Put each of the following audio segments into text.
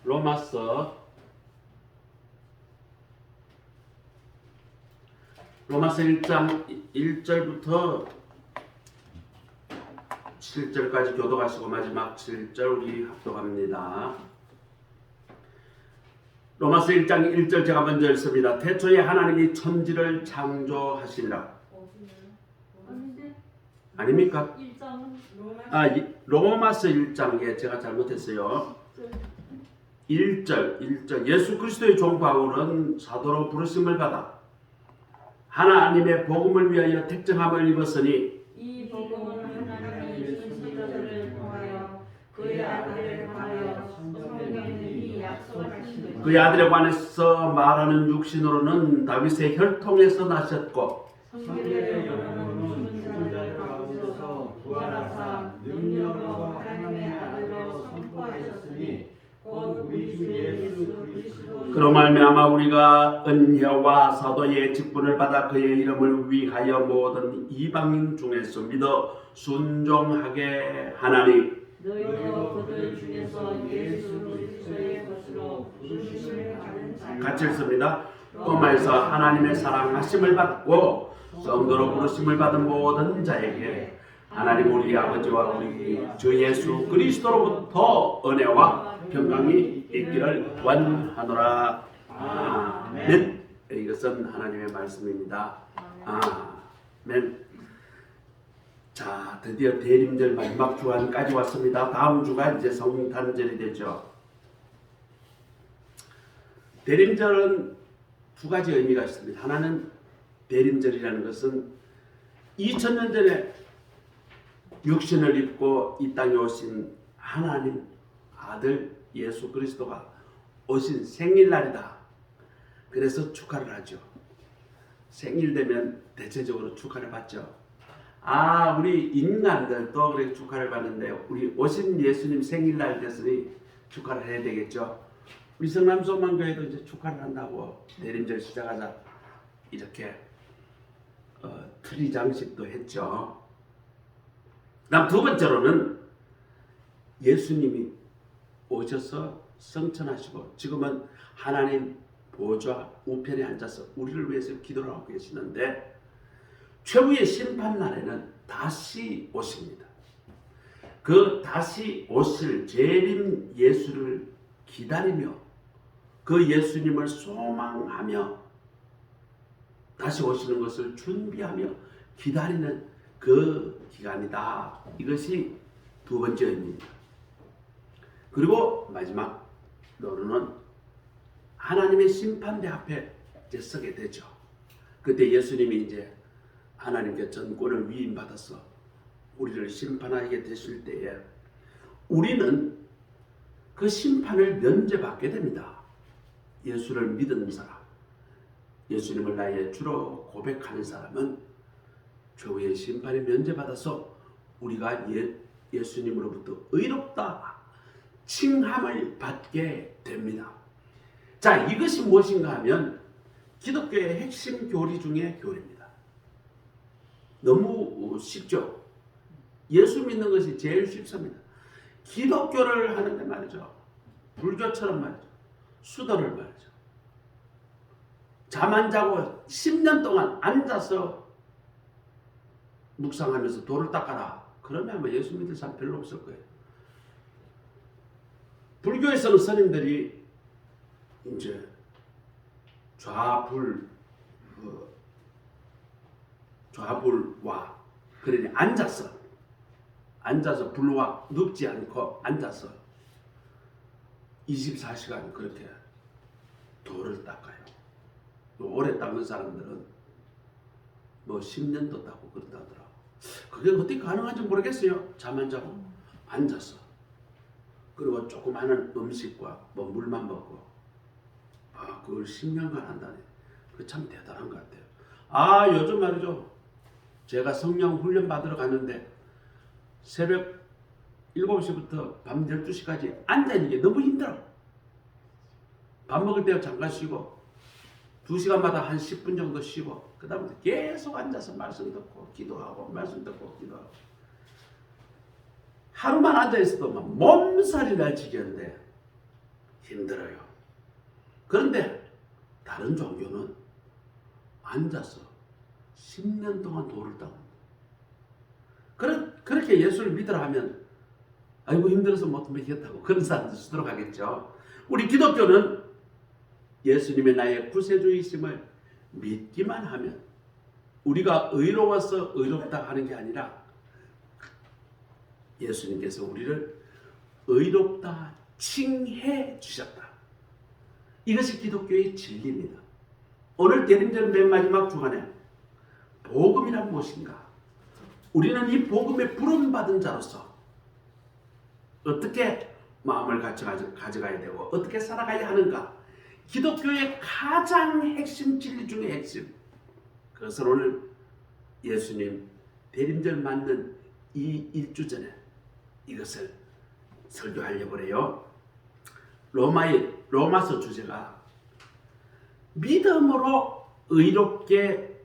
로마서 1장 1절부터 7절까지 교독하시고 마지막 7절 우리 합독합니다. 로마서 1장 1절 제가 먼저 읽습니다. 태초에 하나님이 천지를 창조하시니라. 아닙니까? 로마서 1장에 제가 잘못했어요. 1절 예수 그리스도의 종 바울은 사도로 부르심을 받아 하나님의 복음을 위하여 택정함을 입었으니 이 복음은 하나님이 천지자들을 통하여 그의 아들에 관하여 성경에 약속하신 것이요 그의 아들에 관해서 말하는 육신으로는 다윗의 혈통에서 나셨고 성경의 영혼은 죽은 자들 가운데서 부활하사 능력으로 하나님의 아들로 선포하셨으니 곧 우리 주 예수 그리스도 그로 말미암아 우리가 은혜와 사도의 직분을 받아 그의 이름을 위하여 모든 이방인 중에서 믿어 순종하게 하나니 너희도 그들 중에서 예수 그리스도의 것으로 부르심을 받은 자 같이 읽습니다. 로마에서 하나님의 사랑하심을 받고 성도로 부르심을 받은 모든 자에게 하나님 우리 아버지와 우리 주 예수 그리스도로부터 은혜와 평강이 있기를 원하노라. 아멘. 이것은 하나님의 말씀입니다. 아멘. 자, 드디어 대림절 마지막 주간까지 왔습니다. 다음 주가 이제 성탄절이 되죠. 대림절은 두 가지 의미가 있습니다. 하나는 대림절이라는 것은 2000년 전에 육신을 입고 이 땅에 오신 하나님 아들 예수 그리스도가 오신 생일날이다. 그래서 축하를 하죠. 생일 되면 대체적으로 축하를 받죠. 우리 인간들도 그렇게 축하를 받는데 우리 오신 예수님 생일날 됐으니 축하를 해야 되겠죠. 우리 성남소망교회도 이제 축하를 한다고 대림절 시작하자 이렇게 트리 장식도 했죠. 다음 두 번째로는 예수님이 오셔서 성천하시고 지금은 하나님 보좌 우편에 앉아서 우리를 위해서 기도를 하고 계시는데 최후의 심판날에는 다시 오십니다. 그 다시 오실 재림 예수를 기다리며 그 예수님을 소망하며 다시 오시는 것을 준비하며 기다리는 그 기간이다. 이것이 두 번째 의미입니다. 그리고 마지막으로는 하나님의 심판대 앞에 이제 서게 되죠. 그때 예수님이 이제 하나님께 전권을 위임받아서 우리를 심판하게 되실 때에 우리는 그 심판을 면제받게 됩니다. 예수를 믿는 사람, 예수님을 나의 주로 고백하는 사람은 최후의 심판에 면제받아서 우리가 예수님으로부터 의롭다 칭함을 받게 됩니다. 자, 이것이 무엇인가 하면 기독교의 핵심 교리 중에 교리입니다. 너무 쉽죠? 예수 믿는 것이 제일 쉽습니다. 기독교를 하는데 말이죠. 불교처럼 말이죠. 수도를 말이죠. 잠 안 자고 10년 동안 앉아서 묵상하면서 돌을 닦아라. 그러면 아마 예수 믿을 사람 별로 없을 거예요. 불교에서는 스님들이 이제 좌불와 그러니 앉아서 불과 눕지 않고 앉아서 24시간 그렇게 돌을 닦아요. 또 오래 닦는 사람들은 뭐 10년도 닦고 그런다 하더라고. 그게 어떻게 가능한지 모르겠어요. 잠 안 자고 앉아서 그리고 조그마한 음식과 뭐 물만 먹고 그걸 10년간 한다니 그 참 대단한 것 같아요. 요즘 말이죠. 제가 성령 훈련 받으러 갔는데 새벽 7시부터 밤 12시까지 앉아있는 게 너무 힘들어. 밥 먹을 때 잠깐 쉬고 2시간마다 한 10분 정도 쉬고 그 다음에 계속 앉아서 말씀 듣고 기도하고 말씀 듣고 기도하고 하루만 앉아있어도 막 몸살이 날 지경인데 힘들어요. 그런데 다른 종교는 앉아서 10년 동안 돌을 닦는다. 그렇게 예수를 믿으라 하면 아이고 힘들어서 못 믿겠다고 그런 사람들 수도록 하겠죠. 우리 기독교는 예수님의 나의 구세주이심을 믿기만 하면 우리가 의로워서 의롭다 하는 게 아니라 예수님께서 우리를 의롭다 칭해 주셨다. 이것이 기독교의 진리입니다. 오늘 대림절 맨 마지막 주간에 복음이란 무엇인가? 우리는 이 복음에 부름받은 자로서 어떻게 마음을 가져가야 되고 어떻게 살아가야 하는가? 기독교의 가장 핵심 진리 중의 핵심. 그것을 오늘 예수님 대림절 맞는 이 일주 전에 이것을 설교하려고 해요. 로마서 주제가 믿음으로 의롭게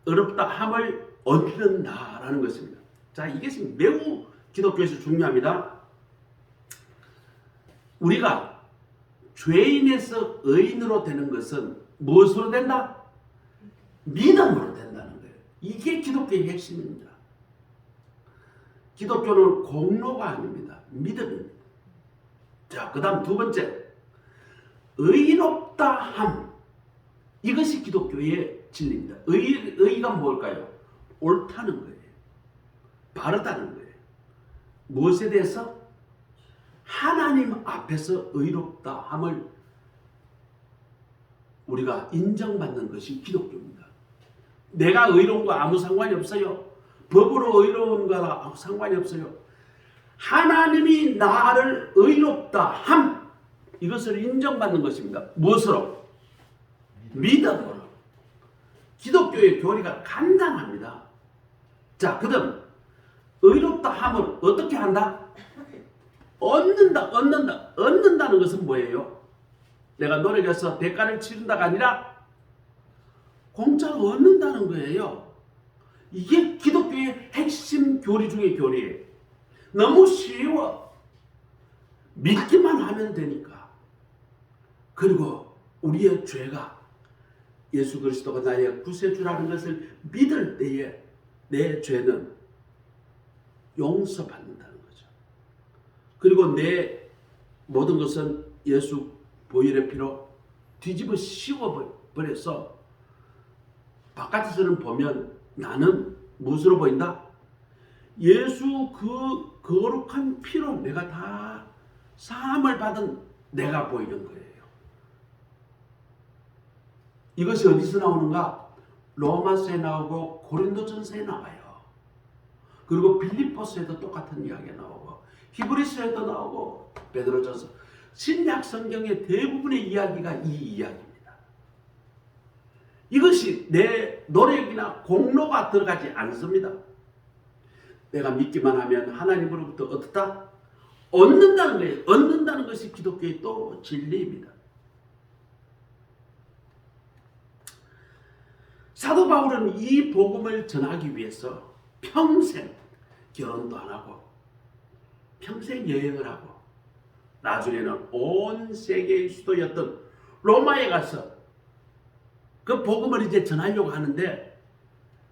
의롭다 함을 얻는다라는 것입니다. 자, 이것이 매우 기독교에서 중요합니다. 우리가 죄인에서 의인으로 되는 것은 무엇으로 된다? 믿음으로 된다는 거예요. 이게 기독교의 핵심입니다. 기독교는 공로가 아닙니다. 믿음입니다. 자, 그 다음 두 번째, 의롭다 함. 이것이 기독교의 진리입니다. 의가 뭘까요? 옳다는 거예요. 바르다는 거예요. 무엇에 대해서? 하나님 앞에서 의롭다 함을 우리가 인정받는 것이 기독교입니다. 내가 의로운 거 아무 상관이 없어요. 법으로 의로운 거랑 아무 상관이 없어요. 하나님이 나를 의롭다 함, 이것을 인정받는 것입니다. 무엇으로? 믿음으로. 기독교의 교리가 간단합니다. 자, 그 다음 의롭다 함을 어떻게 한다? 얻는다는 것은 뭐예요? 내가 노력해서 대가를 치른다가 아니라 공짜로 얻는다는 거예요. 이게 기독교의 핵심 교리 중의 교리예요. 너무 쉬워. 믿기만 하면 되니까. 그리고 우리의 죄가 예수 그리스도가 나의 구세주라는 것을 믿을 때에 내 죄는 용서받는다는 거죠. 그리고 내 모든 것은 예수 보혈의 피로 뒤집어 씌워버려서 바깥에서는 보면 나는 무엇으로 보인다? 예수 그 거룩한 피로 내가 다 사함을 받은 내가 보이는 거예요. 이것이 어디서 나오는가? 로마서에 나오고 고린도전서에 나와요. 그리고 빌립보서에도 똑같은 이야기가 나오고 히브리서에도 나오고 베드로전서, 신약 성경의 대부분의 이야기가 이 이야기입니다. 이것이 내 노력이나 공로가 들어가지 않습니다. 내가 믿기만 하면 하나님으로부터 어떻다? 얻는다는 거예요. 얻는다는 것이 기독교의 또 진리입니다. 사도 바울은 이 복음을 전하기 위해서 평생 결혼도 안 하고 평생 여행을 하고 나중에는 온 세계의 수도였던 로마에 가서 그 복음을 이제 전하려고 하는데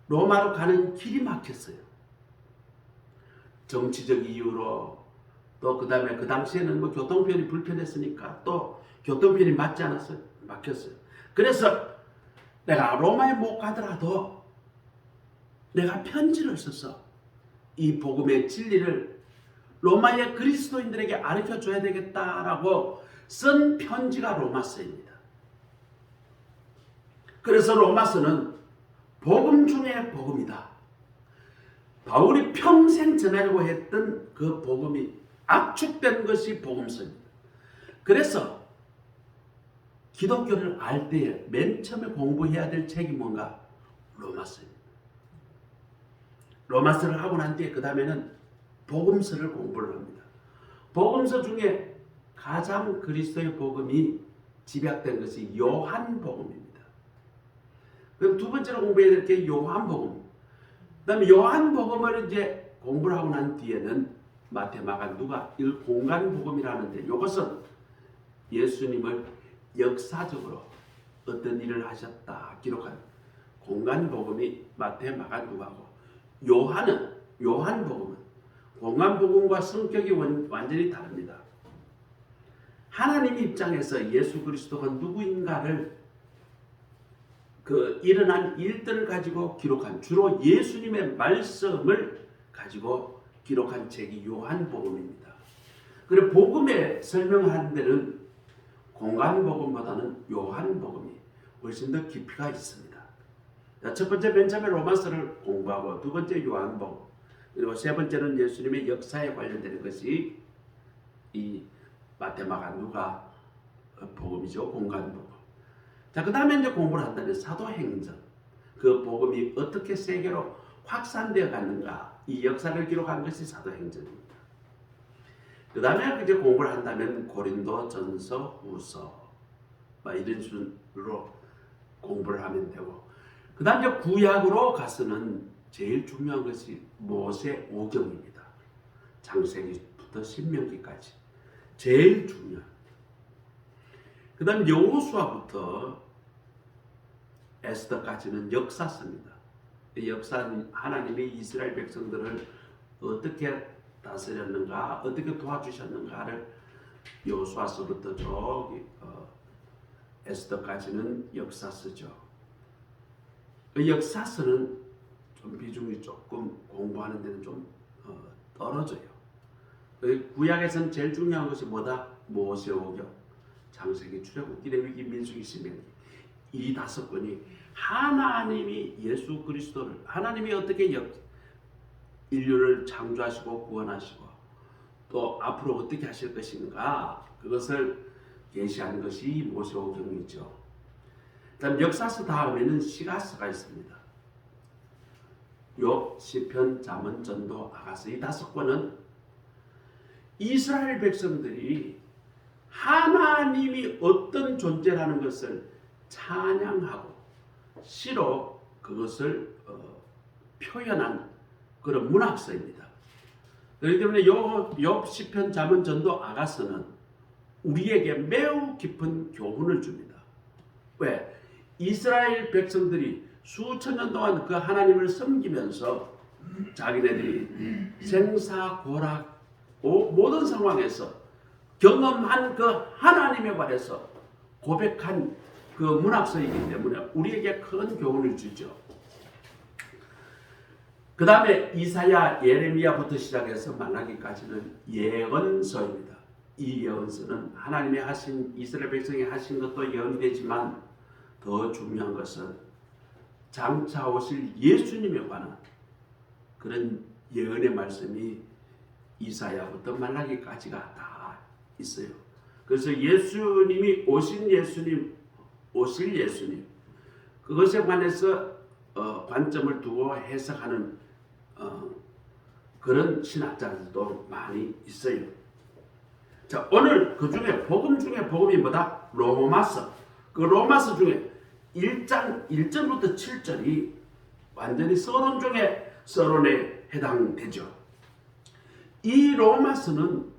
로마로 가는 길이 막혔어요. 정치적 이유로 또 그 다음에 그 당시에는 뭐 교통편이 불편했으니까 또 교통편이 맞지 않았어요. 막혔어요. 그래서 내가 로마에 못 가더라도 내가 편지를 써서 이 복음의 진리를 로마의 그리스도인들에게 가르쳐줘야 되겠다라고 쓴 편지가 로마서입니다. 그래서 로마서는 복음 중에 복음이다. 바울이 평생 전하려고 했던 그 복음이 압축된 것이 복음서입니다. 그래서 기독교를 알 때에 맨 처음에 공부해야 될 책이 뭔가? 로마서입니다. 로마서를 하고 난 뒤에 그 다음에는 복음서를 공부를 합니다. 복음서 중에 가장 그리스도의 복음이 집약된 것이 요한복음입니다. 그럼 두 번째로 공부해야 될 게 요한복음. 그 다음에 요한복음을 이제 공부를 하고 난 뒤에는 마태, 마가, 누가 이 공간복음이라는데 이것은 예수님을 역사적으로 어떤 일을 하셨다 기록한 공간복음이 마태, 마가, 누가고, 요한복음은 공간복음과 성격이 완전히 다릅니다. 하나님 입장에서 예수 그리스도가 누구인가를 그 일어난 일들을 가지고 기록한, 주로 예수님의 말씀을 가지고 기록한 책이 요한복음입니다. 그리고 복음에 설명하는 데는 공간복음보다는 요한복음이 훨씬 더 깊이가 있습니다. 첫 번째 맨 처음에 로마서를 공부하고, 두 번째 요한복음, 그리고 세 번째는 예수님의 역사에 관련되는 것이 이 마태, 마가, 누가 복음이죠. 공간복음. 자, 그 다음에 이제 공부를 한다면 사도행전, 그 복음이 어떻게 세계로 확산되어 갔는가, 이 역사를 기록한 것이 사도행전입니다. 그 다음에 이제 공부를 한다면 고린도, 전서, 후서, 이런 순으로 공부를 하면 되고, 그 다음 이제 구약으로 가서는 제일 중요한 것이 모세 오경입니다. 창세기부터 신명기까지 제일 중요한. 그 다음 여호수아부터 에스더까지는 역사서입니다. 이 역사는 하나님이 이스라엘 백성들을 어떻게 다스렸는가, 어떻게 도와주셨는가를 여호수아서부터 저기 에스더까지는 역사서죠. 그 역사서는 좀 비중이 조금 공부하는 데는 좀 떨어져요. 구약에서는 제일 중요한 것이 뭐다? 모세오경, 창세기, 출애굽기, 레위기, 민수기, 신명기, 이 5권이 하나님이 예수 그리스도를, 하나님이 어떻게 인류를 창조하시고 구원하시고 또 앞으로 어떻게 하실 것인가, 그것을 계시하는 것이 모세오경이죠. 그다음 역사서 다음에는 시가서가 있습니다. 욥, 시편, 잠언, 전도, 아가서, 이 5권은 이스라엘 백성들이 하나님이 어떤 존재라는 것을 찬양하고 시로 그것을 표현한 그런 문학서입니다. 그렇기 때문에 욥, 시편, 잠언, 전도, 아가서는 우리에게 매우 깊은 교훈을 줍니다. 왜? 이스라엘 백성들이 수천 년 동안 그 하나님을 섬기면서 자기네들이 생사고락 모든 상황에서 경험한 그 하나님에 관해서 고백한 그 문학서이기 때문에 우리에게 큰 교훈을 주죠. 그 다음에 이사야, 예레미야부터 시작해서 말라기까지는 예언서입니다. 이 예언서는 하나님이 하신, 이스라엘 백성이 하신 것도 예언이 되지만 더 중요한 것은 장차 오실 예수님에 관한 그런 예언의 말씀이 이사야부터 말라기까지가 다 있어요. 그래서 예수님이 오실 예수님, 그것에 관해서 관점을 두고 해석하는 그런 신학자들도 많이 있어요. 자, 오늘 그 중에 복음 중에 복음이 뭐다? 로마서. 그 로마서 중에 1장 1절부터 7절이 완전히 서론 중에 서론에 해당되죠. 이 로마서는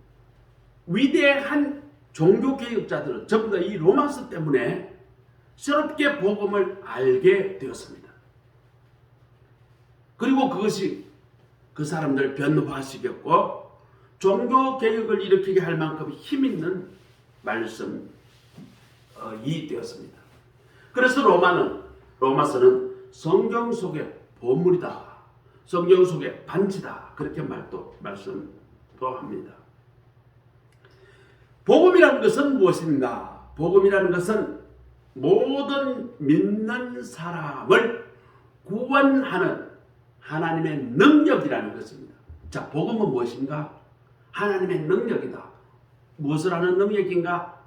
위대한 종교개혁자들은 전부 다 이 로마서 때문에 새롭게 복음을 알게 되었습니다. 그리고 그것이 그 사람들을 변화시켰고 종교개혁을 일으키게 할 만큼 힘있는 말씀이 되었습니다. 그래서 로마서는 성경 속의 보물이다, 성경 속의 반지다, 그렇게 말씀도 합니다. 복음이라는 것은 무엇인가? 복음이라는 것은 모든 믿는 사람을 구원하는 하나님의 능력이라는 것입니다. 자, 복음은 무엇인가? 하나님의 능력이다. 무엇을 하는 능력인가?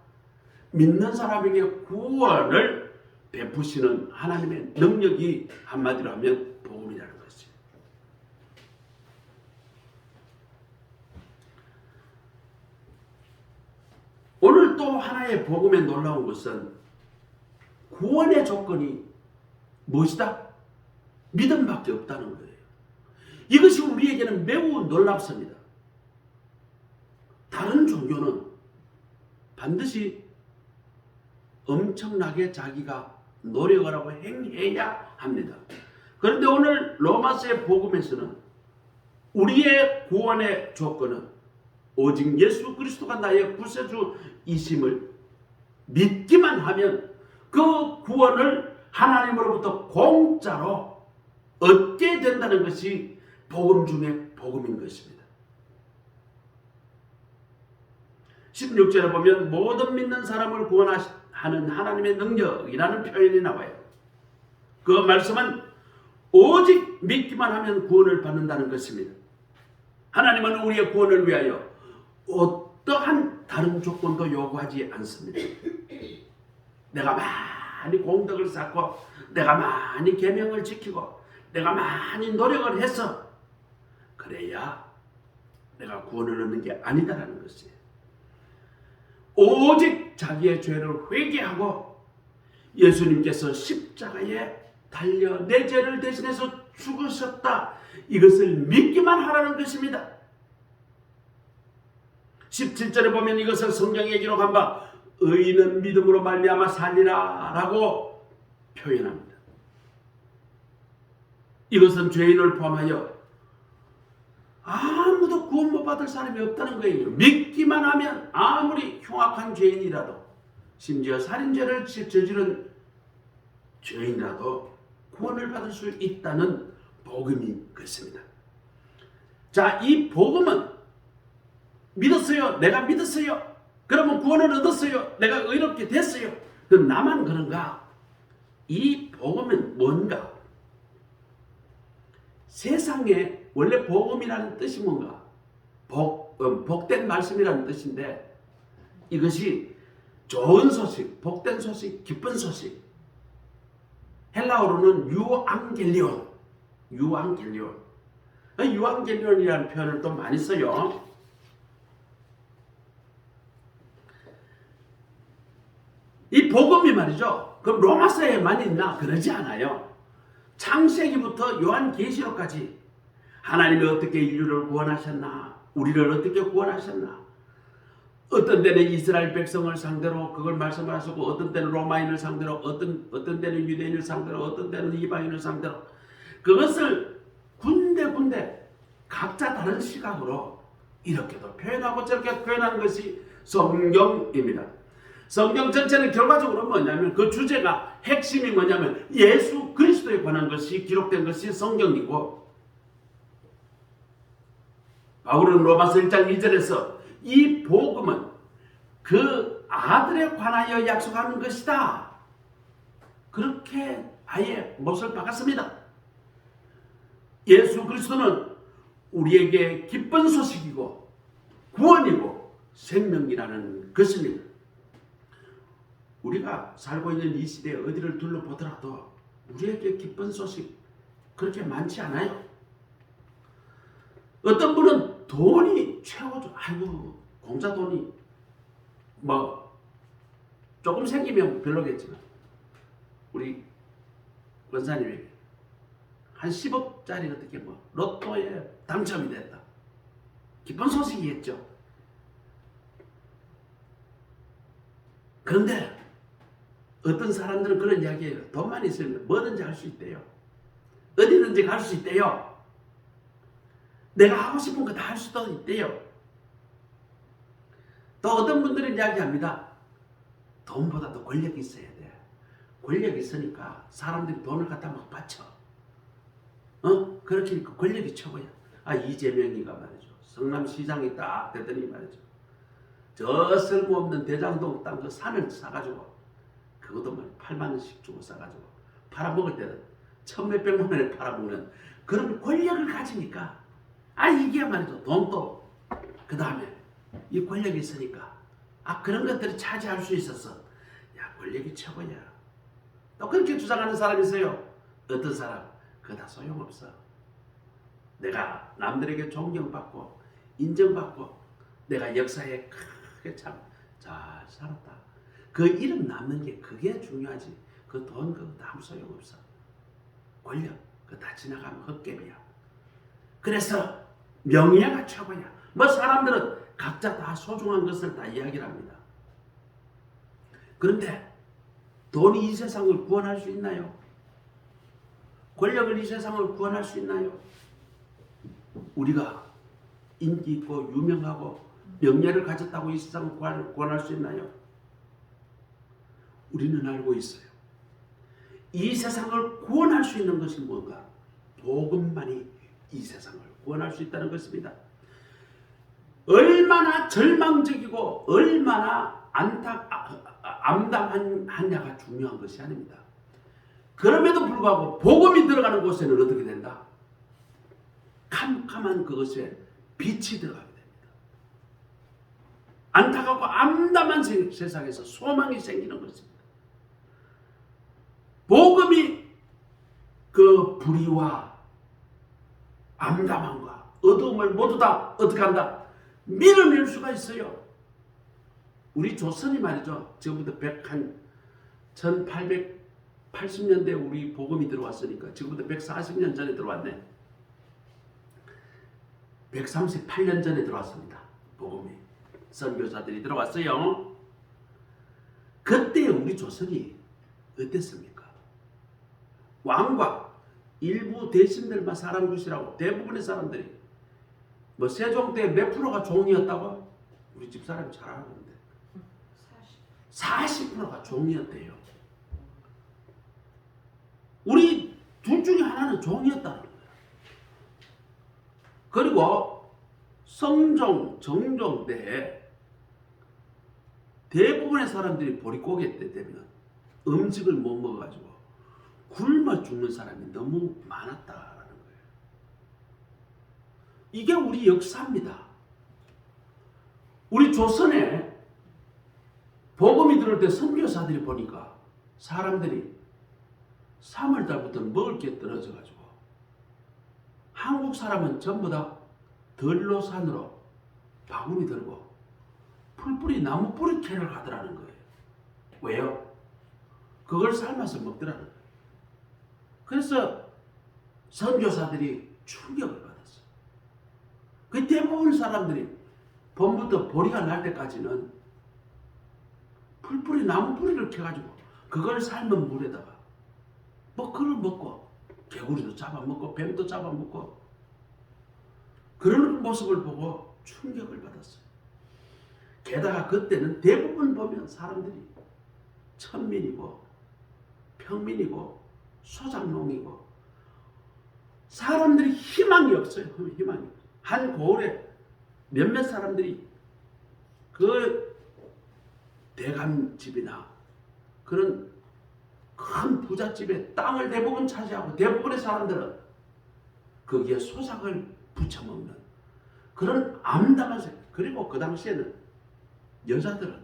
믿는 사람에게 구원을 베푸시는 하나님의 능력이 한마디로 하면 복음이라는 것이죠. 오늘 또 하나의 복음의 놀라운 것은 구원의 조건이 무엇이다? 믿음밖에 없다는 거예요. 이것이 우리에게는 매우 놀랍습니다. 다른 종교는 반드시 엄청나게 자기가 노력을 하고 행해야 합니다. 그런데 오늘 로마서의 복음에서는 우리의 구원의 조건은 오직 예수 그리스도가 나의 구세주이심을 믿기만 하면 그 구원을 하나님으로부터 공짜로 얻게 된다는 것이 복음 중에 복음인 것입니다. 16절에 보면 모든 믿는 사람을 구원하는 하나님의 능력이라는 표현이 나와요. 그 말씀은 오직 믿기만 하면 구원을 받는다는 것입니다. 하나님은 우리의 구원을 위하여 어떠한 다른 조건도 요구하지 않습니다. 내가 많이 공덕을 쌓고 내가 많이 계명을 지키고 내가 많이 노력을 해서 그래야 내가 구원을 얻는 게 아니다라는 것이에요. 오직 자기의 죄를 회개하고 예수님께서 십자가에 달려 내 죄를 대신해서 죽으셨다. 이것을 믿기만 하라는 것입니다. 17절에 보면 이것을 성경에 기록한 바 의인은 믿음으로 말미암아 살리라 라고 표현합니다. 이것은 죄인을 포함하여 아무도 구원 못 받을 사람이 없다는 거예요. 믿기만 하면 아무리 흉악한 죄인이라도 심지어 살인죄를 저지른 죄인이라도 구원을 받을 수 있다는 복음인 것입니다. 자, 이 복음은 믿었어요. 내가 믿었어요. 그러면 구원을 얻었어요. 내가 의롭게 됐어요. 그럼 나만 그런가? 이 복음은 뭔가? 세상에 원래 복음이라는 뜻이 뭔가? 복된 말씀이라는 뜻인데 이것이 좋은 소식, 복된 소식, 기쁜 소식. 헬라어로는 유앙겔리온. 유앙겔리온이라는 표현을 또 많이 써요. 이 복음이 말이죠. 그럼 로마서에만 있나? 그러지 않아요. 창세기부터 요한계시록까지 하나님이 어떻게 인류를 구원하셨나? 우리를 어떻게 구원하셨나? 어떤 때는 이스라엘 백성을 상대로 그걸 말씀을 하셨고 어떤 때는 로마인을 상대로 어떤 때는 유대인을 상대로 어떤 때는 이방인을 상대로 그것을 군데군데 각자 다른 시각으로 이렇게도 표현하고 저렇게 표현하는 것이 성경입니다. 성경 전체는 결과적으로 뭐냐면 그 주제가 핵심이 뭐냐면 예수 그리스도에 관한 것이 기록된 것이 성경이고 바울은 로마서 1장 2절에서 이 복음은 그 아들에 관하여 약속하는 것이다. 그렇게 아예 못을 박았습니다. 예수 그리스도는 우리에게 기쁜 소식이고 구원이고 생명이라는 것입니다. 우리가 살고 있는 이 시대에 어디를 둘러보더라도 우리에게 기쁜 소식 그렇게 많지 않아요. 어떤 분은 돈이 최고죠. 아이고 공짜 돈이 뭐 조금 생기면 별로겠지만 우리 권사님에게 한 10억짜리 어떻게 뭐 로또에 당첨이 됐다. 기쁜 소식이겠죠. 그런데 어떤 사람들은 그런 이야기예요. 돈만 있으면 뭐든지 할 수 있대요. 어디든지 갈 수 있대요. 내가 하고 싶은 거 다 할 수도 있대요. 또 어떤 분들은 이야기합니다. 돈보다도 권력이 있어야 돼. 권력이 있으니까 사람들이 돈을 갖다 막 바쳐. 그렇게 권력이 최고야. 이재명이가 말이죠. 성남시장이 딱 됐더니 말이죠. 저 쓸모없는 대장동 땅 그 산을 사가지고 그것도 막 8만 원씩 주고 사가지고 팔아먹을 때는 1,몇백만 원에 팔아먹는 그런 권력을 가지니까 이게 말이죠. 돈도 그 다음에 이 권력이 있으니까 그런 것들을 차지할 수 있어서 야 권력이 최고야. 또 그렇게 주장하는 사람이 있어요. 어떤 사람 그거 다 소용없어. 내가 남들에게 존경받고 인정받고 내가 역사에 크게 참 잘 살았다. 그 이름 남는 게 그게 중요하지. 그 돈 그거 다 아무 소용없어. 권력 그거 다 지나가면 헛개비야. 그래서 명예가 최고야. 뭐 사람들은 각자 다 소중한 것을 다 이야기를 합니다. 그런데 돈이 이 세상을 구원할 수 있나요? 권력을 이 세상을 구원할 수 있나요? 우리가 인기 있고 유명하고 명예를 가졌다고 이 세상을 구원할 수 있나요? 우리는 알고 있어요. 이 세상을 구원할 수 있는 것이 뭔가? 복음만이 이 세상을 구원할 수 있다는 것입니다. 얼마나 절망적이고 얼마나 암담하냐가 중요한 것이 아닙니다. 그럼에도 불구하고 복음이 들어가는 곳에는 어떻게 된다? 캄캄한 그것에 빛이 들어가게 됩니다. 안타깝고 암담한 세상에서 소망이 생기는 것입니다. 복음이 그 불의와 암담함과 어두움을 모두 다 어떻게 한다? 밀어낼 수가 있어요. 우리 조선이 말이죠. 지금부터 1880년대에 우리 복음이 들어왔으니까 지금부터 140년 전에 들어왔네. 138년 전에 들어왔습니다. 복음이. 선교사들이 들어왔어요. 그때 우리 조선이 어땠습니까? 왕과 일부 대신들만 사람 주시라고 대부분의 사람들이 뭐 세종 때 몇 프로가 종이었다고? 우리 집 사람이 잘 아는데 40%가 종이었대요. 우리 둘 중에 하나는 종이었다는 거예요. 그리고 성종, 정종 때 대부분의 사람들이 보릿고개 때 되면 음식을 못 먹어가지고 굶어 죽는 사람이 너무 많았다라는 거예요. 이게 우리 역사입니다. 우리 조선에 복음이 들을 때 선교사들이 보니까 사람들이 3월달부터 먹을 게 떨어져가지고 한국 사람은 전부 다 들로산으로 바구니 들고 풀뿌리 나무 뿌리 캐러 가더라는 거예요. 왜요? 그걸 삶아서 먹더라는 거예요. 그래서 선교사들이 충격을 받았어요. 그 대부분 사람들이 봄부터 보리가 날 때까지는 풀뿌리 나무 뿌리를 캐가지고 그걸 삶은 물에다가 뭐 그걸 먹고 개구리도 잡아먹고 뱀도 잡아먹고 그런 모습을 보고 충격을 받았어요. 게다가 그때는 대부분 보면 사람들이 천민이고 평민이고 소작농이고 사람들이 희망이 없어요. 희망이. 한 고을에 몇몇 사람들이 그 대감집이나 그런 큰 부잣집에 땅을 대부분 차지하고 대부분의 사람들은 거기에 소작을 부쳐먹는 그런 암담한 생. 그리고 그 당시에는 여자들은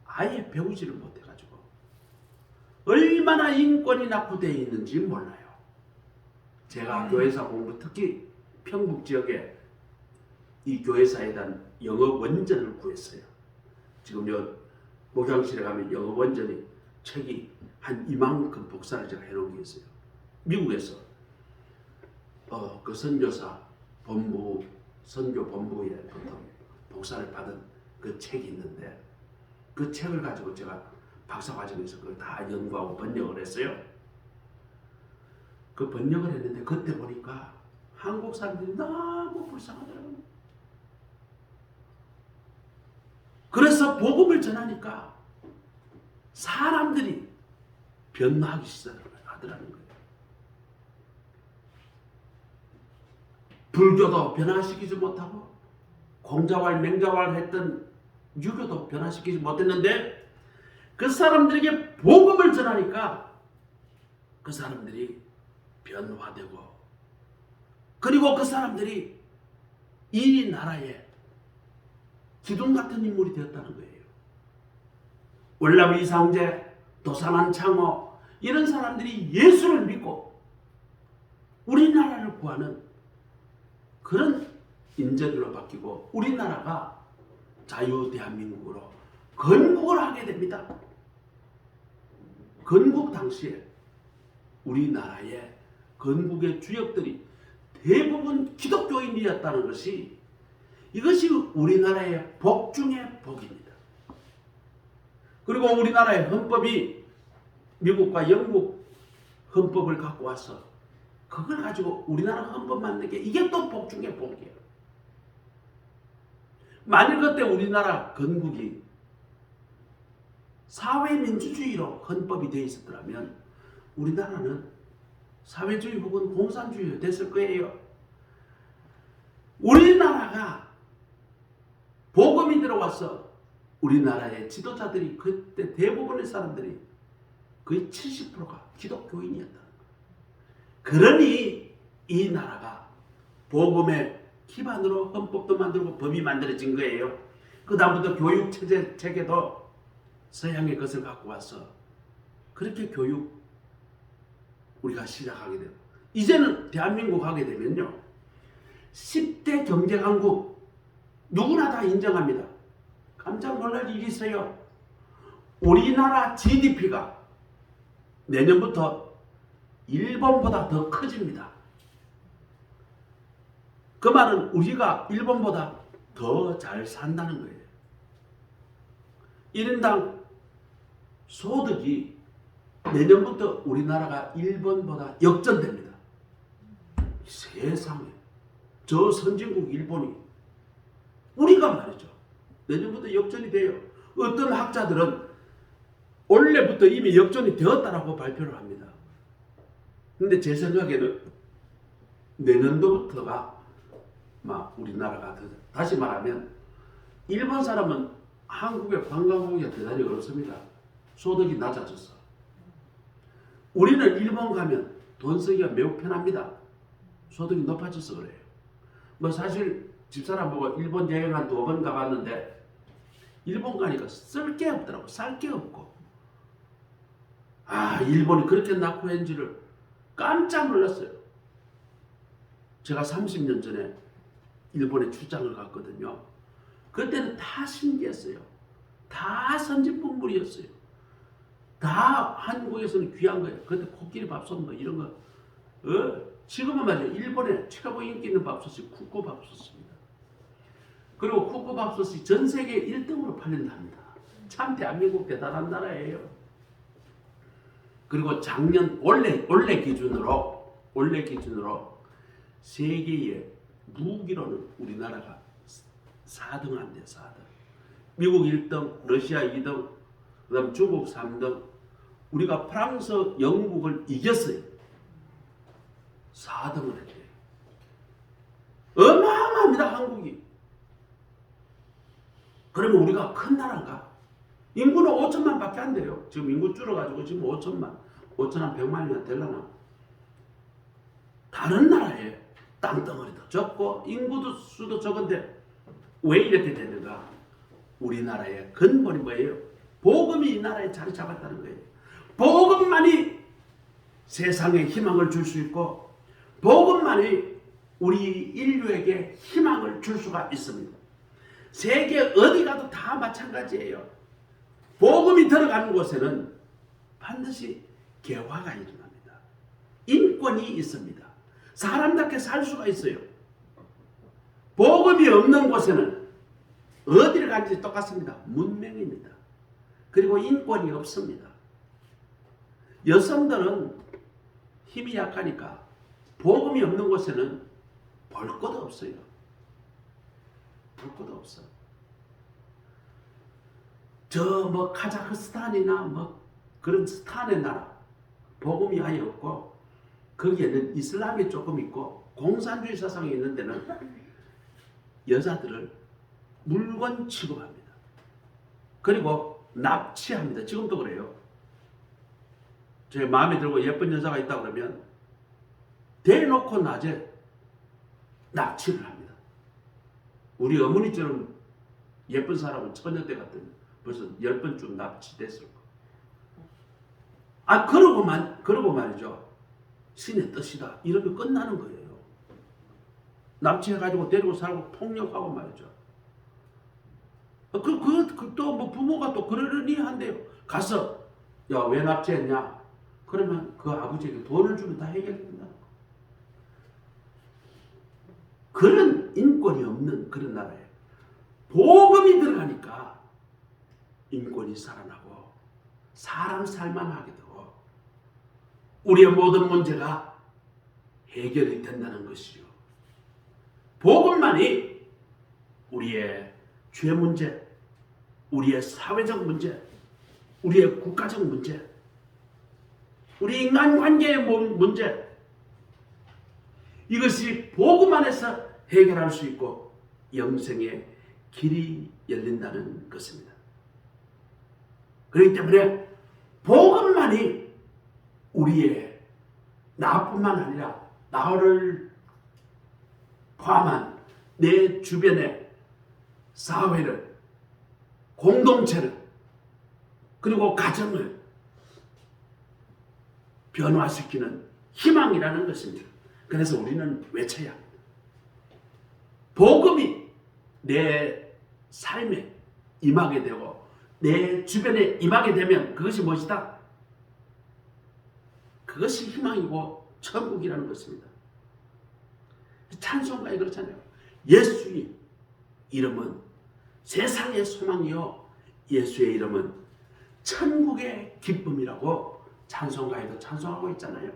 아예 배우지를 못해가지고 얼마나 인권이 낙후되어 있는지 몰라요. 제가 교회사 공부 특히 평북 지역에 이 교회사에 대한 영어 원전을 구했어요. 지금 요 목양실에 가면 영어 원전이 책이 한 이만큼 복사를 제가 해놓은 게 있어요. 미국에서 그 선교사 본부 선교 본부에 보통 복사를 받은 그 책이 있는데 그 책을 가지고 제가 박사과정에서 그걸 다 연구하고 번역을 했어요. 그 번역을 했는데 그때 보니까 한국 사람들이 너무 불쌍하더라고요. 그래서 복음을 전하니까 사람들이 변화하기 시작하더라는 거예요. 불교도 변화시키지 못하고 공자왈 맹자왈 했던 유교도 변화시키지 못했는데 그 사람들에게 복음을 전하니까 그 사람들이 변화되고 그리고 그 사람들이 이 나라의 기둥 같은 인물이 되었다는 거예요. 월남 이상제, 도산한 창호 이런 사람들이 예수를 믿고 우리나라를 구하는 그런 인재들로 바뀌고 우리나라가 자유 대한민국으로 건국을 하게 됩니다. 건국 당시에 우리나라의 건국의 주역들이 대부분 기독교인이었다는 것이 이것이 우리나라의 복 중의 복입니다. 그리고 우리나라의 헌법이 미국과 영국 헌법을 갖고 와서 그걸 가지고 우리나라 헌법 만든 게 이게 또 복 중에 복이에요. 만일 그때 우리나라 건국이 사회민주주의로 헌법이 되어 있었더라면 우리나라는 사회주의 혹은 공산주의가 됐을 거예요. 우리나라가 복음이 들어와서 우리나라의 지도자들이 그때 대부분의 사람들이 거의 70%가 기독교인이었다는 거예요. 그러니 이 나라가 복음의 기반으로 헌법도 만들고 법이 만들어진 거예요. 그 다음부터 교육 체계도 서양의 것을 갖고 와서 그렇게 교육 우리가 시작하게 되고 이제는 대한민국 하게 되면요 10대 경제강국 누구나 다 인정합니다. 깜짝 놀랄 일이 있어요. 우리나라 GDP가 내년부터 일본보다 더 커집니다. 그 말은 우리가 일본보다 더 잘 산다는 거예요. 1인당 소득이 내년부터 우리나라가 일본보다 역전됩니다. 세상에 저 선진국 일본이 우리가 말이죠. 내년부터 역전이 돼요. 어떤 학자들은 올해부터 이미 역전이 되었다라고 발표를 합니다. 근데 제 생각에는 내년도부터가 막 우리나라가 다시 말하면 일본 사람은 한국의 관광국이 대단히 어렵습니다. 소득이 낮아졌어. 우리는 일본 가면 돈 쓰기가 매우 편합니다. 소득이 높아져서 그래요. 뭐 사실 집사람 보고 일본 여행 한 2번 가봤는데 일본 가니까 쓸 게 없더라고. 살 게 없고. 아, 일본이 그렇게 낙후한지를 깜짝 놀랐어요. 제가 30년 전에 일본에 출장을 갔거든요. 그때는 다 신기했어요. 다 선진국물이었어요. 다 한국에서는 귀한 거예요. 그때 코끼리 밥솥 뭐 이런 거. 지금은 말이죠. 일본에 최고 인기 있는 밥솥이 쿠쿠 밥솥입니다. 그리고 쿠쿠 밥솥이 전 세계 1등으로 팔린답니다. 참 대한민국 대단한 나라예요. 그리고 작년 올해 기준으로 세계의 무기로는 우리나라가 4등 안 돼요. 4등. 미국 1등, 러시아 2등, 그다음 중국 3등. 우리가 프랑스, 영국을 이겼어요. 4등을 했대요. 어마어마합니다. 한국이. 그러면 우리가 큰 나라인가? 인구는 5천만 밖에 안 돼요. 지금 인구 줄어가지고 지금 5천만, 5천만 100만이나 되려나? 다른 나라에 땅덩어리도 적고 인구도 수도 적은데 왜 이렇게 되는가? 우리나라의 근본이 뭐예요? 복음이 이 나라에 자리 잡았다는 거예요. 복음만이 세상에 희망을 줄 수 있고 복음만이 우리 인류에게 희망을 줄 수가 있습니다. 세계 어디 가도 다 마찬가지예요. 복음이 들어가는 곳에는 반드시 개화가 일어납니다. 인권이 있습니다. 사람답게 살 수가 있어요. 복음이 없는 곳에는 어디를 가든지 똑같습니다. 문명입니다. 그리고 인권이 없습니다. 여성들은 힘이 약하니까 복음이 없는 곳에는 볼 것도 없어요. 볼 것도 없어. 저 뭐 카자흐스탄이나 뭐 그런 스탄의 나라 복음이 아예 없고 거기에는 이슬람이 조금 있고 공산주의 사상이 있는 데는 여자들을 물건 취급합니다. 그리고 납치합니다. 지금도 그래요. 제 마음에 들고 예쁜 여자가 있다 그러면 대놓고 낮에 납치를 합니다. 우리 어머니처럼 예쁜 사람은 처녀 때 같으면 벌써 10번쯤 납치됐을 거예요. 아, 그러고 말이죠. 신의 뜻이다. 이러면 끝나는 거예요. 납치해가지고 데리고 살고 폭력하고 말이죠. 또 뭐 부모가 또 그러려니 한대요. 가서, 야, 왜 납치했냐? 그러면 그 아버지에게 돈을 주면 다 해결됩니다. 그런 인권이 없는 그런 나라예요. 복음이 들어가니까 인권이 살아나고 사람 살만하게 되고 우리의 모든 문제가 해결이 된다는 것이요. 복음만이 우리의 죄 문제, 우리의 사회적 문제, 우리의 국가적 문제, 우리 인간관계의 문제, 이것이 복음 안에서 해결할 수 있고 영생의 길이 열린다는 것입니다. 그렇기 때문에 복음만이 우리의 나뿐만 아니라 나를 포함한 내 주변의 사회를, 공동체를, 그리고 가정을 변화시키는 희망이라는 것입니다. 그래서 우리는 외쳐야 합니다. 복음이 내 삶에 임하게 되고 내 주변에 임하게 되면 그것이 무엇이다? 그것이 희망이고 천국이라는 것입니다. 찬송가에 그렇잖아요. 예수의 이름은 세상의 소망이요 예수의 이름은 천국의 기쁨이라고 찬송가에도 찬송하고 있잖아요.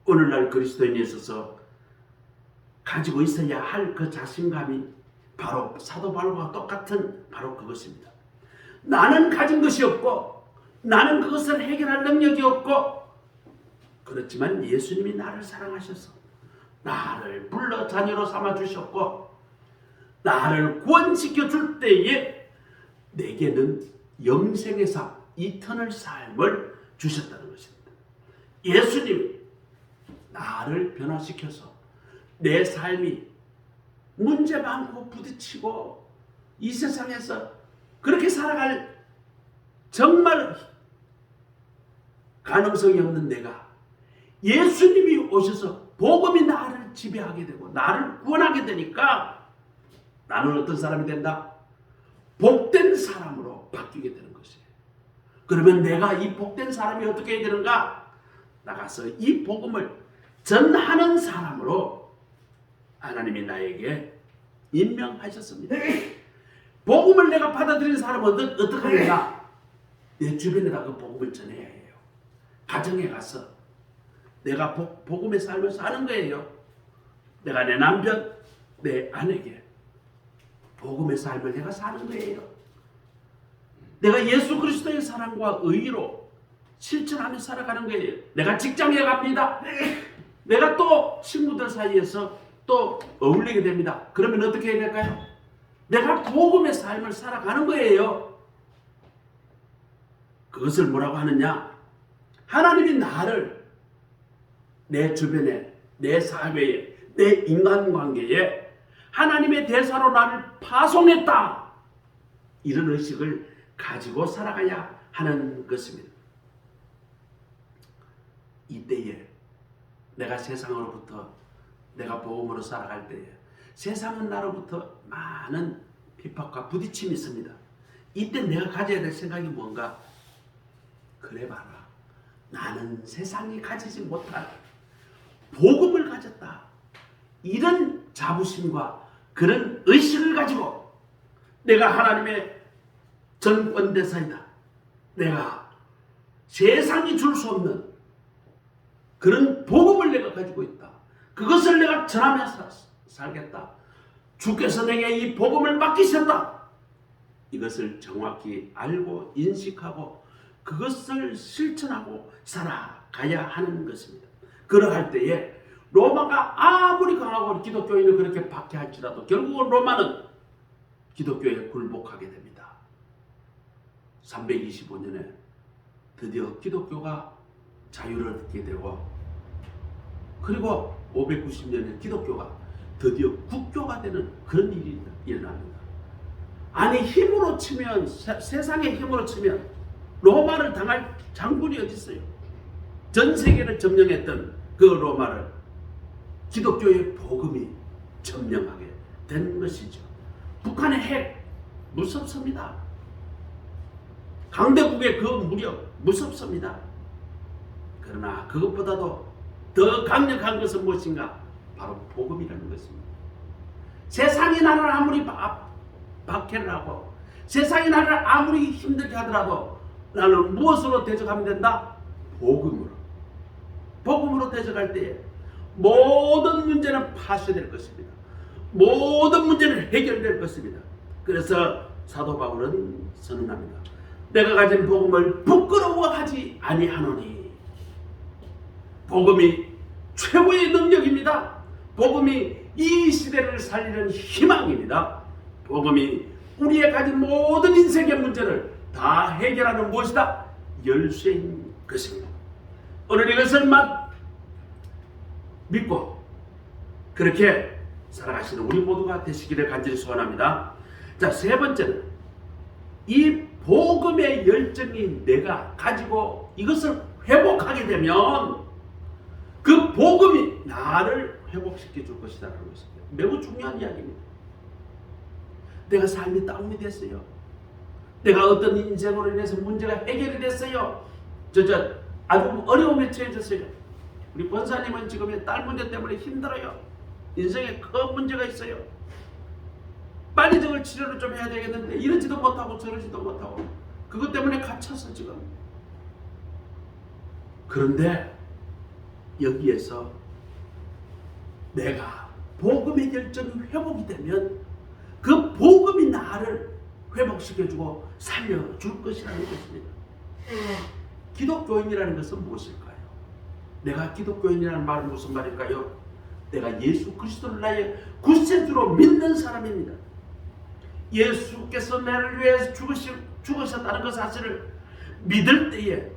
오늘날 그리스도인에 있어서 가지고 있어야 할 그 자신감이 바로 사도 바울과 똑같은 바로 그것입니다. 나는 가진 것이 없고 나는 그것을 해결할 능력이 없고 그렇지만 예수님이 나를 사랑하셔서 나를 불러 자녀로 삼아 주셨고 나를 구원시켜 줄 때에 내게는 영생의 삶, 이터널 삶을 주셨다는 것입니다. 예수님이 나를 변화시켜서 내 삶이 문제 많고 부딪히고 이 세상에서 그렇게 살아갈 정말 가능성이 없는 내가 예수님이 오셔서 복음이 나를 지배하게 되고 나를 구원하게 되니까 나는 어떤 사람이 된다? 복된 사람으로 바뀌게 되는 것이에요. 그러면 내가 이 복된 사람이 어떻게 해야 되는가? 나가서 이 복음을 전하는 사람으로 하나님이 나에게 임명하셨습니다. 복음을 내가 받아들인 사람은 어떻게 하느냐? 내 주변에다 그 복음을 전해야 해요. 가정에 가서 내가 복음의 삶을 사는 거예요. 내가 내 남편, 내 아내에게 복음의 삶을 내가 사는 거예요. 내가 예수 그리스도의 사랑과 의로 실천하며 살아가는 거예요. 내가 직장에 갑니다. 내가 또 친구들 사이에서 또 어울리게 됩니다. 그러면 어떻게 해야 될까요? 내가 복음의 삶을 살아가는 거예요. 그것을 뭐라고 하느냐? 하나님이 나를 내 주변에, 내 사회에, 내 인간관계에 하나님의 대사로 나를 파송했다. 이런 의식을 가지고 살아가야 하는 것입니다. 이때에 내가 세상으로부터 내가 복음으로 살아갈 때에 세상은 나로부터 많은 핍박과 부딪힘이 있습니다. 이때 내가 가져야 될 생각이 뭔가? 그래 봐라. 나는 세상이 가지지 못할 복음을 가졌다. 이런 자부심과 그런 의식을 가지고 내가 하나님의 전권대사이다. 내가 세상이 줄 수 없는 그런 복음을 내가 가지고 있다. 그것을 내가 전하며 살겠다. 주께서 내게 이 복음을 맡기셨다. 이것을 정확히 알고 인식하고 그것을 실천하고 살아가야 하는 것입니다. 그러할 때에 로마가 아무리 강하고 기독교인을 그렇게 박해할지라도 결국은 로마는 기독교에 굴복하게 됩니다. 325년에 드디어 기독교가 자유를 얻게 되고 그리고 590년에 기독교가 드디어 국교가 되는 그런 일이 일어납니다. 아니 힘으로 치면 세상의 힘으로 치면 로마를 당할 장군이 어디 있어요? 전 세계를 점령했던 그 로마를 기독교의 복음이 점령하게 된 것이죠. 북한의 핵 무섭습니다. 강대국의 그 무력 무섭습니다. 그러나 그것보다도 더 강력한 것은 무엇인가? 바로 복음이라는 것입니다. 세상이 나를 아무리 박해를 하고 세상이 나를 아무리 힘들게 하더라도 나는 무엇으로 대적하면 된다? 복음으로. 복음으로 대적할 때에 모든 문제는 파쇄될 것입니다. 모든 문제는 해결될 것입니다. 그래서 사도 바울은 선언합니다. 내가 가진 복음을 부끄러워하지 아니하노니. 복음이 최고의 능력입니다. 복음이 이 시대를 살리는 희망입니다. 복음이 우리의 가진 모든 인생의 문제를 다 해결하는 무엇이다? 열쇠인 것입니다. 오늘 이것을 믿고 그렇게 살아가시는 우리 모두가 되시기를 간절히 소원합니다. 자, 세 번째는 이 복음의 열정이 내가 가지고 이것을 회복하게 되면 그 복음이 나를 회복시켜 줄 것이라는 것입니다. 매우 중요한 이야기입니다. 내가 삶이 다운이 됐어요. 내가 어떤 인생으로 인해서 문제가 해결이 됐어요. 아주 어려움에 처해졌어요. 우리 권사님은 지금 딸 문제 때문에 힘들어요. 인생에 큰 문제가 있어요. 빨리 저걸 치료를 좀 해야 되겠는데 이러지도 못하고 저러지도 못하고 그것 때문에 갇혔어 지금. 그런데 여기에서 내가 복음의 열정이 회복이 되면 그 복음이 나를 회복시켜주고 살려줄 것이라는 것입니다. 기독교인이라는 것은 무엇일까요? 내가 기독교인이라는 말은 무슨 말일까요? 내가 예수 그리스도를 나의 구세주로 믿는 사람입니다. 예수께서 나를 위해서 죽으셨다는 그 사실을 믿을 때에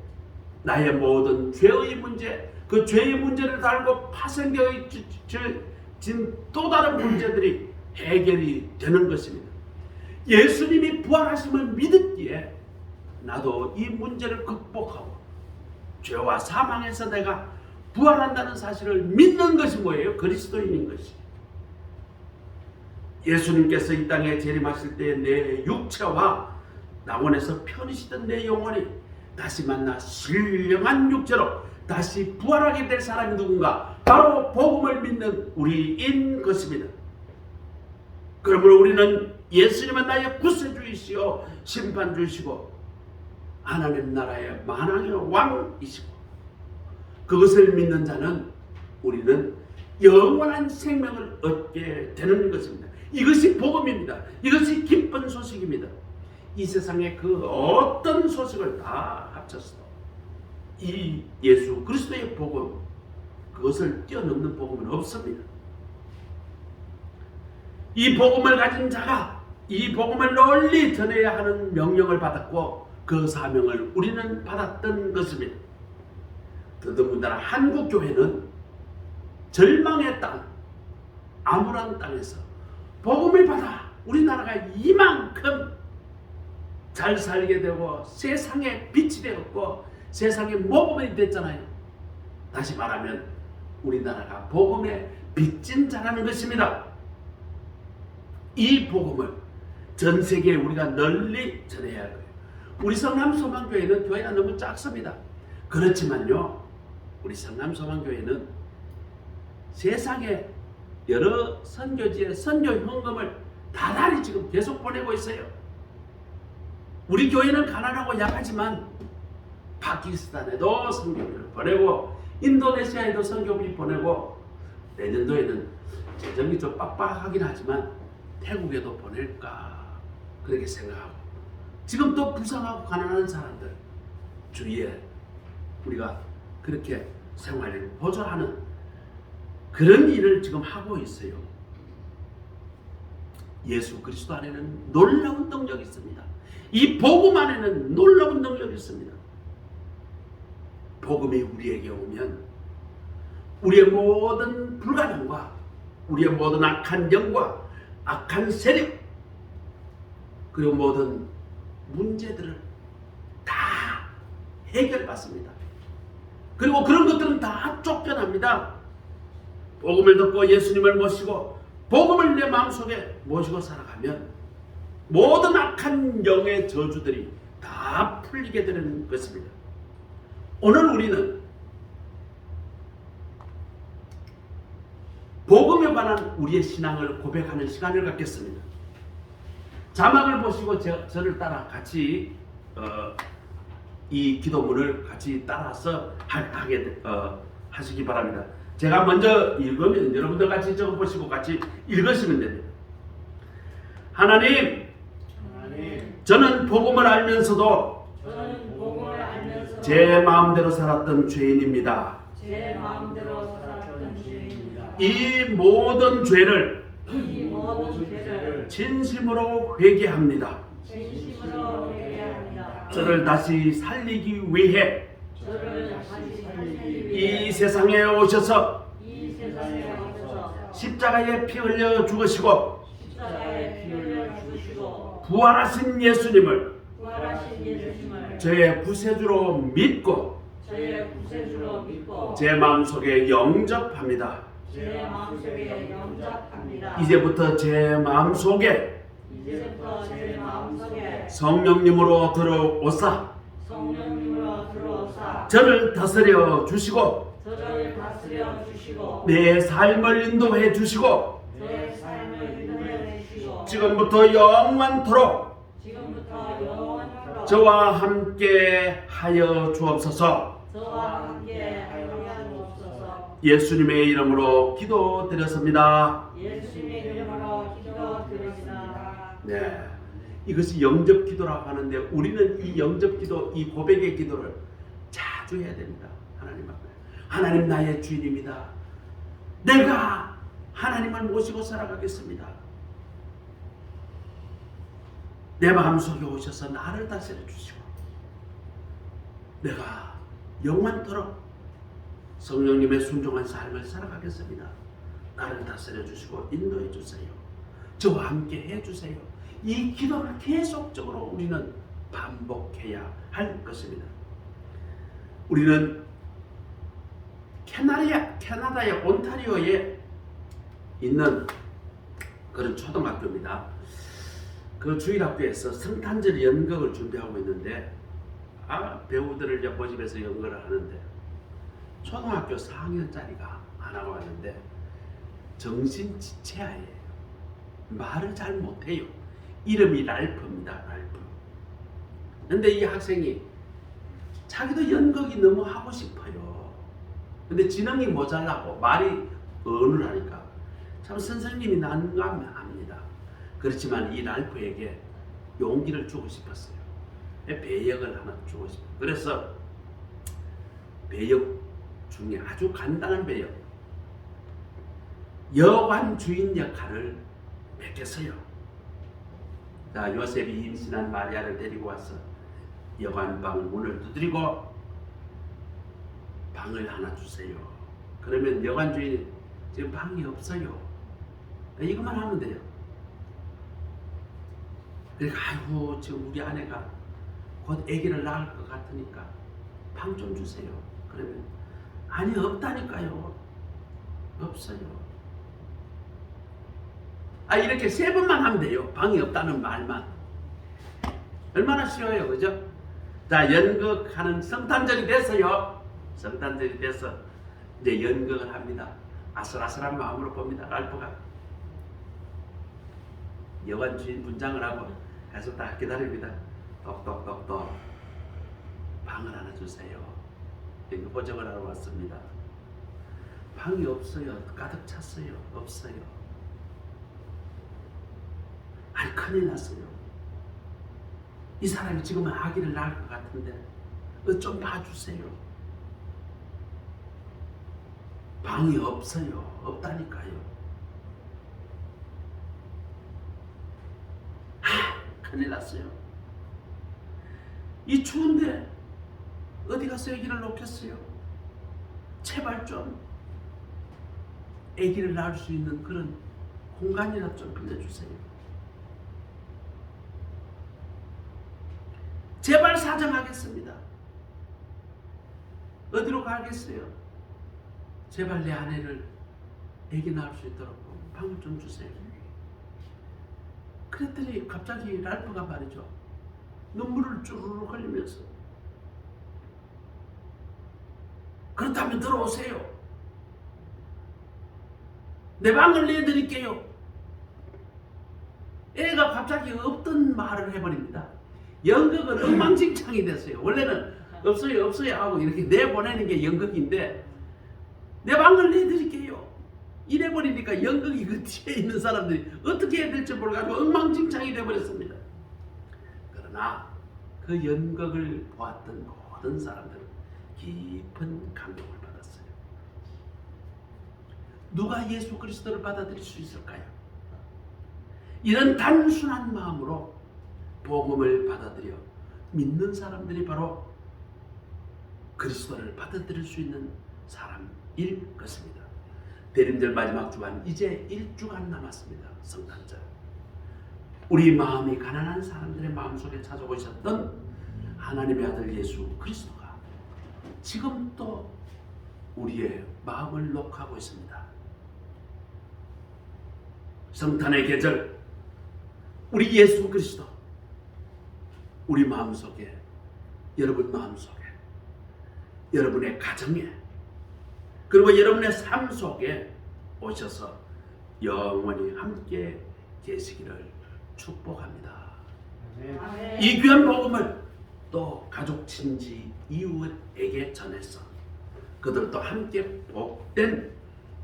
나의 모든 죄의 문제, 그 죄의 문제를 달고 파생되어 진 또 다른 문제들이 해결이 되는 것입니다. 예수님이 부활하심을 믿었기에 나도 이 문제를 극복하고 죄와 사망에서 내가 부활한다는 사실을 믿는 것이 뭐예요? 그리스도인인 것이. 예수님께서 이 땅에 재림하실 때 내 육체와 낙원에서 편히시던 내 영혼이 다시 만나 신령한 육체로 다시 부활하게 될 사람이 누군가? 바로 복음을 믿는 우리인 것입니다. 그러므로 우리는 예수님은 나의 구세주이시오 심판주이시고 하나님 나라의 만왕의 왕이시고 그것을 믿는 자는 우리는 영원한 생명을 얻게 되는 것입니다. 이것이 복음입니다. 이것이 기쁜 소식입니다. 이 세상의 그 어떤 소식을 다 합쳤어도 이 예수 그리스도의 복음, 그것을 뛰어넘는 복음은 없습니다. 이 복음을 가진 자가 이 복음을 널리 전해야 하는 명령을 받았고 그 사명을 우리는 받았던 것입니다. 더더군다나 한국교회는 절망의 땅, 암울한 땅에서 복음을 받아 우리나라가 이만큼 잘 살게 되고 세상에 빛이 되었고 세상의 모범이 됐잖아요. 다시 말하면 우리나라가 복음의 빚진 자라는 것입니다. 이 복음을 전 세계에 우리가 널리 전해야 할 거예요. 우리 성남소망교회는 교회가 너무 작습니다. 그렇지만요, 우리 성남소망교회는 세상에 여러 선교지에 선교 헌금을 다달이 지금 계속 보내고 있어요. 우리 교회는 가난하고 약하지만 파키스탄에도 선교비를 보내고 인도네시아에도 선교비 보내고 내년도에는 재정이 좀 빡빡하긴 하지만 태국에도 보낼까 그렇게 생각하고 지금 또 부상하고 가난한 사람들 주위에 우리가 그렇게 생활을 보조하는 그런 일을 지금 하고 있어요. 예수 그리스도 안에는 놀라운 능력이 있습니다. 이 복음 안에는 놀라운 능력이 있습니다. 복음이 우리에게 오면 우리의 모든 불가능과 우리의 모든 악한 영과 악한 세력 그리고 모든 문제들을 다 해결받습니다. 그리고 그런 것들은 다 쫓겨납니다. 복음을 듣고 예수님을 모시고 복음을 내 마음속에 모시고 살아가면 모든 악한 영의 저주들이 다 풀리게 되는 것입니다. 오늘 우리는 복음에 관한 우리의 신앙을 고백하는 시간을 갖겠습니다. 자막을 보시고 저를 따라 같이 이 기도문을 같이 따라서 하시기 바랍니다. 제가 먼저 읽으면 여러분들 같이 적어보시고 같이 읽으시면 됩니다. 하나님, 저는 복음을 알면서도 제 마음대로 살았던 죄인입니다. 이 모든 죄를 진심으로 회개합니다. 저를 다시 살리기 위해 이 세상에 오셔서 십자가에 피 흘려 죽으시고 부활하신 예수님을 저의 구세주로 믿고 제 마음속에 영접합니다. 이제부터 제 마음속에 성령님으로 들어오사 저를 다스려 주시고 내 삶을 인도해 주시고 지금부터 영원토록 저와 함께 하여 주옵소서. 예수님의 이름으로 기도드렸습니다. 네, 이것이 영접 기도라고 하는데 우리는 이 영접 기도, 이 고백의 기도를 자주 해야 됩니다. 하나님 앞에. 하나님 나의 주인입니다. 내가 하나님을 모시고 살아가겠습니다. 내 마음속에 오셔서 나를 다스려 주시고 내가 영원토록 성령님의 순종한 삶을 살아가겠습니다. 나를 다스려 주시고 인도해 주세요. 저와 함께 해 주세요. 이 기도를 계속적으로 우리는 반복해야 할 것입니다. 우리는 캐나다의 온타리오에 있는 그런 초등학교입니다. 그 주일학교에서 성탄절 연극을 준비하고 있는데 배우들을 모집해서 연극을 하는데 초등학교 4학년짜리가 하나가 왔는데 정신지체아예요. 말을 잘 못해요. 이름이 랄프입니다. 랄프. 근데 이 학생이 자기도 연극이 너무 하고 싶어요. 근데 지능이 모자라고 말이 어눌 하니까 참 선생님이 난감합니다. 그렇지만 이 랄프에게 용기를 주고 싶었어요. 배역을 하나 주고 싶어요. 그래서 배역 중에 아주 간단한 배역, 여관 주인 역할을 맡겼어요. 자, 요셉이 임신한 마리아를 데리고 와서 여관방 문을 두드리고 방을 하나 주세요. 그러면 여관 주인이 지금 방이 없어요. 이것만 하면 돼요. 그러니까 아이고 지금 우리 아내가 곧 아기를 낳을 것 같으니까 방 좀 주세요. 그러면 아니 없다니까요. 없어요. 이렇게 3번만 하면 돼요. 방이 없다는 말만. 얼마나 쉬워요. 그죠? 자, 연극하는 성탄절이 됐어요. 성탄절이 돼서 이제 연극을 합니다. 아슬아슬한 마음으로 봅니다. 랄프가 여관 주인 분장을 하고 가서 딱 기다립니다. 똑똑똑똑 방을 하나 주세요. 여기 보정을 하러 왔습니다. 방이 없어요. 가득 찼어요. 없어요. 아니 큰일 났어요. 이 사람이 지금은 아기를 낳을 것 같은데 좀 봐주세요. 방이 없어요. 없다니까요. 큰일 났어요. 이 추운데 어디 가서 아기를 놓겠어요? 제발 좀 아기를 낳을 수 있는 그런 공간이라도 좀 빌려주세요. 제발 사정하겠습니다. 어디로 가겠어요? 제발 내 아내를 아기 낳을 수 있도록 방을 좀 주세요. 그랬더니 갑자기 랄프가 말이죠. 눈물을 쭈르륵 흘리면서 그렇다면 들어오세요. 내 방을 내드릴게요. 애가 갑자기 없던 말을 해버립니다. 연극은 엉망진창이 됐어요. 원래는 없어요 없어요 하고 이렇게 내보내는 게 연극인데 내 방을 내드릴게요 이래버리니까 연극이 그 뒤에 있는 사람들이 어떻게 해야 될지 모르가지고 엉망진창이 돼버렸습니다. 그러나 그 연극을 보았던 모든 사람들은 깊은 감동을 받았어요. 누가 예수 그리스도를 받아들일 수 있을까요? 이런 단순한 마음으로 복음을 받아들여 믿는 사람들이 바로 그리스도를 받아들일 수 있는 사람일 것입니다. 대림절 마지막 주간 이제 1주간 남았습니다. 성탄절. 우리 마음이 가난한 사람들의 마음속에 찾아오고 있었던 하나님의 아들 예수 그리스도가 지금 또 우리의 마음을 녹하고 있습니다. 성탄의 계절 우리 예수 그리스도 우리 마음속에 여러분 마음속에 여러분의 가정에 그리고 여러분의 삶 속에 오셔서 영원히 함께 계시기를 축복합니다. 아멘. 이 귀한 복음을 또 가족, 친지, 이웃에게 전해서 그들도 함께 복된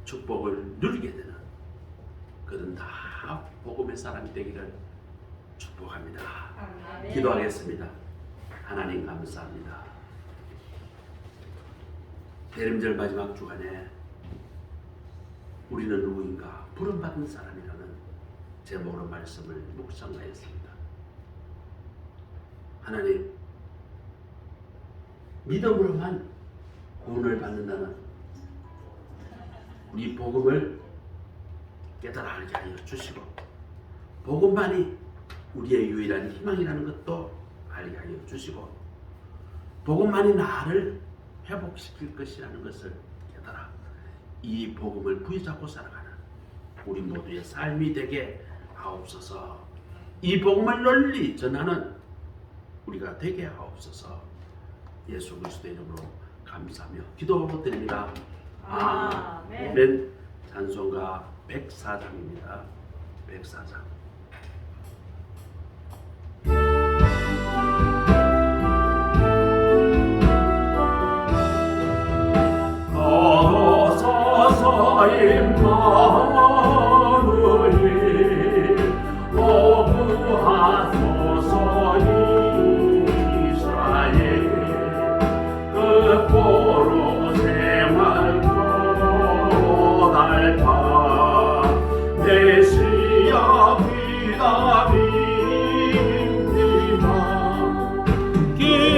축복을 누리게 되는 그들은 다 복음의 사람이 되기를 축복합니다. 아멘. 기도하겠습니다. 하나님 감사합니다. 대림절 마지막 주간에 우리는 누구인가 부름받은 사람이라는 제목으로 말씀을 묵상하였습니다. 하나님, 믿음으로만 구원을 받는다는 우리 복음을 깨달아 알게 하여 주시고 복음만이 우리의 유일한 희망이라는 것도 알게 하여 주시고 복음만이 나를 회복시킬 것이라는 것을 깨달아 이 복음을 부여잡고 살아가는 우리 모두의 삶이 되게 하옵소서. 이 복음을 널리 전하는 우리가 되게 하옵소서. 예수 그리스도의 이름으로 감사하며 기도드립니다. 아멘. 아멘. 찬송가 104장입니다. 104장. 임마누엘 오구하소서 이스라엘 끝보로 생활도 달파 메시아 귀담입니다.